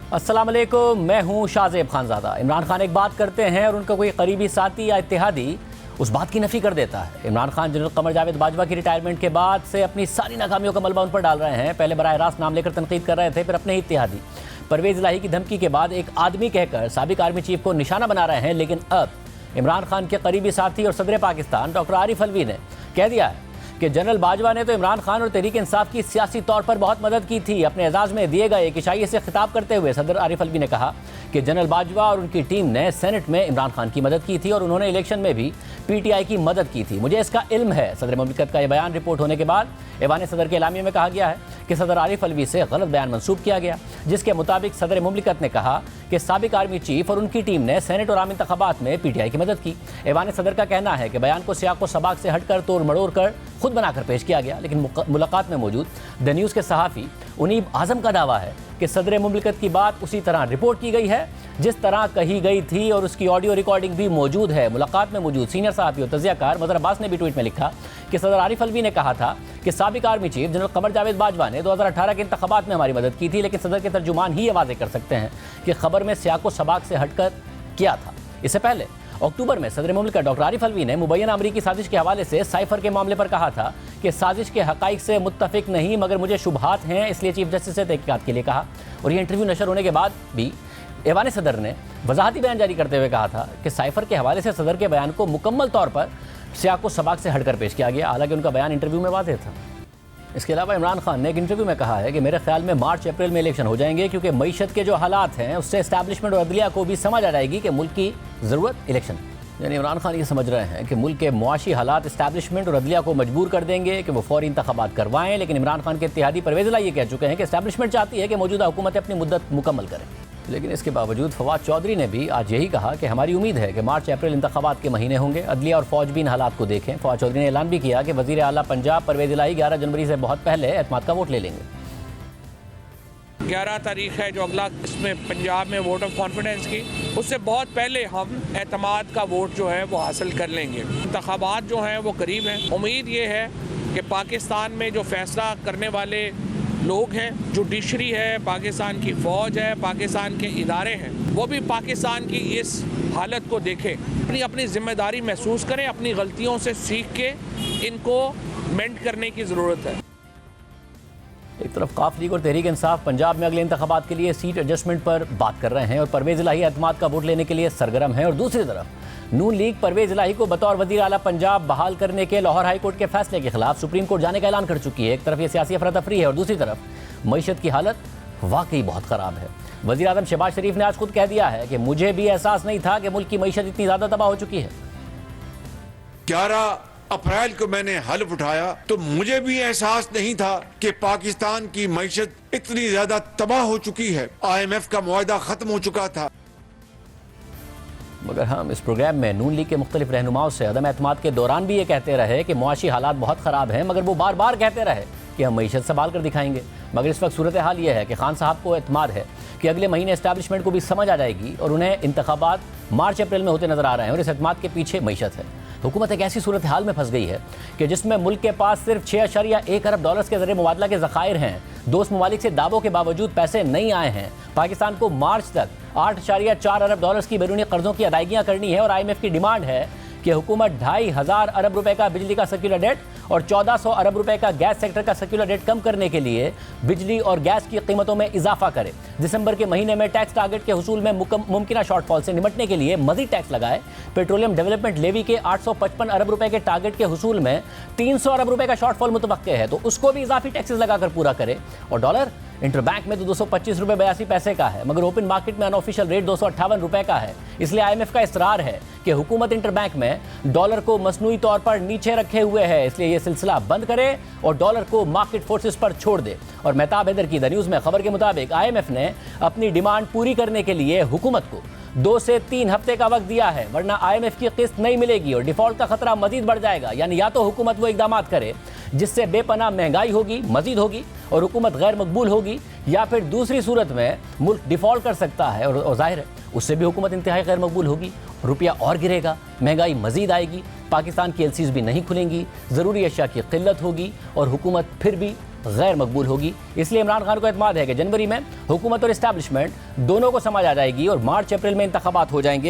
अस्सलाम वालेकुम, मैं हूं शाहजेब खानज़ादा। इमरान खान एक बात करते हैं और उनका कोई करीबी साथी या इत्तेहादी उस बात की नफ़ी कर देता है। इमरान खान जनरल कमर जावेद बाजवा की रिटायरमेंट के बाद से अपनी सारी नाकामियों का मलबा उन पर डाल रहे हैं। पहले बराह रास्त नाम लेकर तनकीद कर रहे थे, फिर अपने ही इत्तेहादी परवेज़ इलाही की धमकी के बाद एक आदमी कहकर साबिक आर्मी चीफ को निशाना बना रहे हैं। लेकिन अब इमरान खान के करीबी साथी और सदर पाकिस्तान डॉक्टर आरिफ अलवी ने कह दिया है कि जनरल बाजवा ने तो इमरान खान और तहरीक इंसाफ की सियासी तौर पर बहुत मदद की थी। अपने एजाज़ में दिए गए एक इशारे से खिताब करते हुए सदर आरिफ अलवी ने कहा कि जनरल बाजवा और उनकी टीम ने सेनेट में इमरान खान की मदद की थी और उन्होंने इलेक्शन में भी PTI की मदद की थी। मुझे इसका इल्म है। सदर मुमलिकत का यह बयान रिपोर्ट होने के बाद ऐवान सदर के एलामिया में कहा गया है कि सदर आरिफ अलवी से गलत बयान मंसूब किया गया, जिसके मुताबिक सदर मुमलिकत ने कहा कि साबिक आर्मी चीफ और उनकी टीम ने सेनेट और आम इंतखाबात में PTI की मदद की। ऐवान सदर का कहना है कि बयान को सियाक व सबाक से हटकर तोड़ मड़ोड़ कर खुद बनाकर पेश किया गया। लेकिन मुलाकात में मौजूद द न्यूज़ के सहाफ़ी उनीब आज़म का दावा है कि सदर मुमलिकत की बात उसी तरह रिपोर्ट की गई है जिस तरह कही गई थी और उसकी ऑडियो रिकॉर्डिंग भी मौजूद है। मुलाकात में मौजूद सीनियर सहाफ़ी और तज़ियाकार मज़हर अब्बास ने भी ट्वीट में लिखा कि सदर आरिफ अलवी ने कहा था कि साबिक army chief general Qamar Javed Bajwa ने 2018 के इंतखाबात में हमारी मदद की थी, लेकिन सदर के तर्जुमान ही ये वाज़ेह कर सकते हैं कि खबर में सियाको सबाक से हटकर किया था। इससे पहले अक्टूबर में सदर मुमलिकत डॉक्टर आरिफ अलवी ने मुबैना अमरीकी साजिश के हवाले से साइफर के मामले पर कहा था कि साजिश के हक़ाइक़ से मुत्तफ़िक नहीं, मगर मुझे शुबहात हैं, इसलिए चीफ जस्टिस से तहक़ीक़ात के लिए कहा। और ये इंटरव्यू नशर होने के बाद भी ऐवान सदर ने वजाहती बयान जारी करते हुए कहा था कि साइफर के हवाले से सदर के बयान को मुकम्मल तौर पर सियाको सबाक से हटकर पेश किया गया। हालांकि उनका बयान इंटरव्यू में वाज़ेह था। इसके अलावा इमरान खान ने एक इंटरव्यू में कहा है कि मेरे ख्याल में मार्च अप्रैल में इलेक्शन हो जाएंगे, क्योंकि मईशत के जो हालात हैं उससे इस्टेब्लिशमेंट और अदलिया को भी समझ आ जाएगी कि मुल्क की ज़रूरत इलेक्शन। यानी इमरान खान ये समझ रहे हैं कि मुल्क के मुआशी हालात इस्टेब्लिशमेंट और अदलिया को मजबूर कर देंगे कि वो फौरी इंतखाबात करवाएं। लेकिन इमरान खान के इत्तेहादी परवेज़ इलाही ये कह चुके हैं कि इस्टेब्लिशमेंट चाहती है कि मौजूदा हुकूमत अपनी मुद्दत मुकम्मल करें। लेकिन इसके बावजूद फवाद चौधरी ने भी आज यही कहा कि हमारी उम्मीद है कि मार्च अप्रैल इंतखाबात के महीने होंगे। अदलिया और फौज भी इन हालात को देखें। फवाद चौधरी ने ऐलान भी किया कि वज़ीर आला पंजाब परवेज़ इलाही 11 जनवरी से बहुत पहले एतमाद का वोट ले लेंगे। 11 तारीख है जो अगला, इसमें पंजाब में वोट ऑफ कॉन्फिडेंस की, उससे बहुत पहले हम एतमाद का वोट जो है वो हासिल कर लेंगे। इंतखाबात जो हैं वो करीब हैं। उम्मीद ये है कि पाकिस्तान में जो फैसला करने वाले लोग हैं, जुडिशरी है, पाकिस्तान की फ़ौज है, पाकिस्तान के इदारे हैं, वो भी पाकिस्तान की इस हालत को देखें, अपनी अपनी ज़िम्मेदारी महसूस करें, अपनी गलतियों से सीख के इनको मेंड करने की ज़रूरत है। एक तरफ काफ लीग और तहरीक इंसाफ पंजाब में अगले इंतखाबात के लिए सीट एडजस्टमेंट पर बात कर रहे हैं और परवेज़ इलाही एतमाद का वोट लेने के लिए सरगर्म है, और दूसरी तरफ नून लीग परवेज़ इलाही को बतौर वज़ीर आला पंजाब बहाल करने के लाहौर हाई कोर्ट के फैसले के खिलाफ सुप्रीम कोर्ट जाने का ऐलान कर चुकी है। एक तरफ ये सियासी अफरा तफरी है और दूसरी तरफ मईशत की हालत वाकई बहुत ख़राब है। वज़ीर आज़म शहबाज शरीफ ने आज खुद कह दिया है कि मुझे भी एहसास नहीं था कि मुल्क की मईशत इतनी ज़्यादा तबाह हो चुकी है। 11 अप्रैल को मैंने हल्फ उठाया तो मुझे भी एहसास नहीं था कि पाकिस्तान की मईशत इतनी ज्यादा तबाह हो चुकी है। IMF का मुआहदा खत्म हो चुका था। मगर हम इस प्रोग्राम में नून लीग के मुख्तलिफ रहनुमाओं से अदम एतमाद के दौरान भी ये कहते रहे कि मुआशी हालात बहुत ख़राब हैं, मगर वो बार बार कहते रहे कि हम मईशत संभाल कर दिखाएंगे। मगर इस वक्त सूरत हाल ये है कि खान साहब को एतमाद है कि अगले महीने इस्टेब्लिशमेंट को भी समझ आ जाएगी और उन्हें इंतखाबात मार्च अप्रैल में होते नजर आ रहे हैं, और इस एतमाद के पीछे मईशत है। हुकूमत एक ऐसी सूरत हाल में फंस गई है कि जिसमें मुल्क के पास सिर्फ 6.1 अरब डॉलर्स के ज़रिए मुबादला के ज़खायर हैं। दोस्त ममालिक से दावों के बावजूद पैसे नहीं आए हैं। पाकिस्तान को मार्च तक 8.4 अरब डॉलर्स की बैरूनी कर्जों की अदायगियाँ करनी है, और IMF की डिमांड है कि हुकूमत 2,500 अरब रुपए का बिजली का सर्कुलर डेट और 1400 अरब रुपए का गैस सेक्टर का सर्कुलर डेट कम करने के लिए बिजली और गैस की कीमतों में इजाफा करे। दिसंबर के महीने में टैक्स टारगेट के हुसूल में मुमकिन शॉर्टफॉल से निपटने के लिए मजीद टैक्स लगाए। पेट्रोलियम डेवलपमेंट लेवी के 855 अरब रुपए के टारगेट के हुसूल में 300 अरब रुपए का शॉर्टफॉल मुतवक्के है, तो उसको भी इजाफी टैक्सेस लगाकर पूरा करे। और डॉलर इंटरबैंक में तो 225 रुपये 82 पैसे का है, मगर ओपन मार्केट में अनऑफिशियल रेट 258 रुपए का है। इसलिए IMF का इसरार है कि हुकूमत इंटरबैंक में डॉलर को मसनूई तौर पर नीचे रखे हुए है, इसलिए यह सिलसिला बंद करे और डॉलर को मार्केट फोर्सेस पर छोड़ दे। और मेहताब हैदर की द न्यूज़ में खबर के मुताबिक IMF ने अपनी डिमांड पूरी करने के लिए हुकूमत को 2 से 3 हफ्ते का वक्त दिया है, वरना IMF की किस्त नहीं मिलेगी और डिफॉल्ट का खतरा मजीद बढ़ जाएगा। यानी या तो हुकूमत वो इकदाम करे जिससे बेपनाह महंगाई होगी, मजीद होगी और हुकूमत गैर मकबूल होगी, या फिर दूसरी सूरत में मुल्क डिफ़ॉल्ट कर सकता है और जाहिर है उससे भी हुकूमत इंतहाई गैर मकबूल होगी, रुपया और गिरेगा, महंगाई मजीद आएगी, पाकिस्तान की LCs भी नहीं खुलेंगी, ज़रूरी अशिया की किल्लत होगी और हुकूमत फिर भी गैर मकबूल होगी। इसलिए इमरान खान को एतमाद है कि जनवरी में हुकूमत और इस्टेब्लिशमेंट दोनों को समझ आ जाएगी और मार्च अप्रैल में इंतखाबात हो जाएंगे।